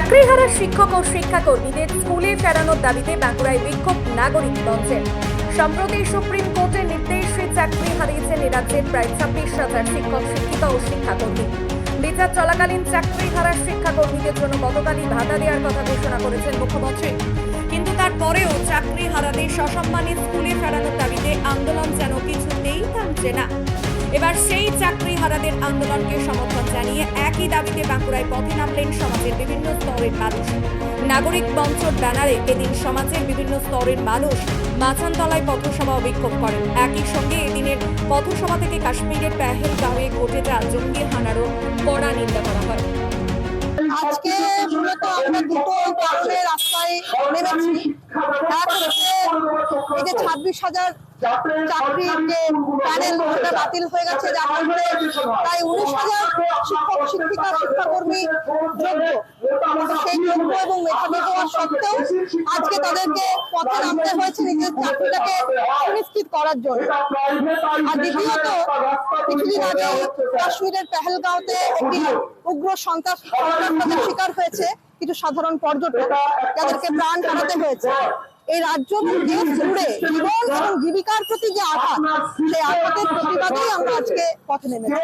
চাকরিহারা শিক্ষক ও শিক্ষাকর্মীদের স্কুলে ফেরানোর দাবিতে বাঁকুড়ায় বিক্ষোভ নাগরিক মঞ্চের। সম্প্রতি সুপ্রিম কোর্টের নির্দেশে চাকরি হারিয়েছেন রাজ্যের প্রায় 26,000 শিক্ষক শিক্ষিকা ও শিক্ষাকর্মী। বিচার চলাকালীন চাকরিহারা শিক্ষাকর্মীদের জন্য গতকালই ভাতা দেওয়ার কথা ঘোষণা করেছেন মুখ্যমন্ত্রী। কিন্তু তারপরেও চাকরিহারাদের সসম্মানে স্কুলে ফেরানোর দাবিতে আন্দোলন যেন কিছুতেই থামছে না। এবার সেই চাকরিহারাদের আন্দোলনকে সমর্থন জানিয়ে একই দাবিতে বাঁকুড়ায় পথে নামলেন সমাজের বিভিন্ন স্তরের মানুষ। নাগরিক মঞ্চের ব্যানারে এদিন সমাজের বিভিন্ন স্তরের মানুষ মাচানতলায় পথসভা ও বিক্ষোভ করেন। একই সঙ্গে এদিনের পথসভা থেকে কাশ্মীরের পেহেলগাঁওয়ে ঘটে যাওয়া জঙ্গি হানারও কড়া নিন্দা করা হয়। আজকে মূলত আমরা দুটো কারণে রাস্তায় নেমেছি। এক হচ্ছে এই যে 26,000 চাকরির যে প্যানেল ওটা বাতিল হয়ে গেছে, যার ফলে প্রায় 19,000 শিক্ষক শিক্ষিকা শিক্ষাকর্মী যোগ্য, সেই যোগ্য এবং মেধাবী হওয়া সত্ত্বেও আজকে তাদেরকে পথে নামতে হয়েছে নিজের চাকরিটাকে সুনিশ্চিত করার জন্য। আর দ্বিতীয়ত, কিছুদিন আগে কাশ্মীরের পেহেলগাঁওতে একটি উগ্র সন্ত্রাসের শিকার হয়েছে কিছু সাধারণ পর্যটক, যাদেরকে প্রাণ হারাতে হয়েছে। এই রাজ্য এবং দেশ জুড়ে জীবন এবং জীবিকার প্রতি যে আঘাত, সেই আঘাতের প্রতিবাদেই আমরা আজকে পথে নেমেছি।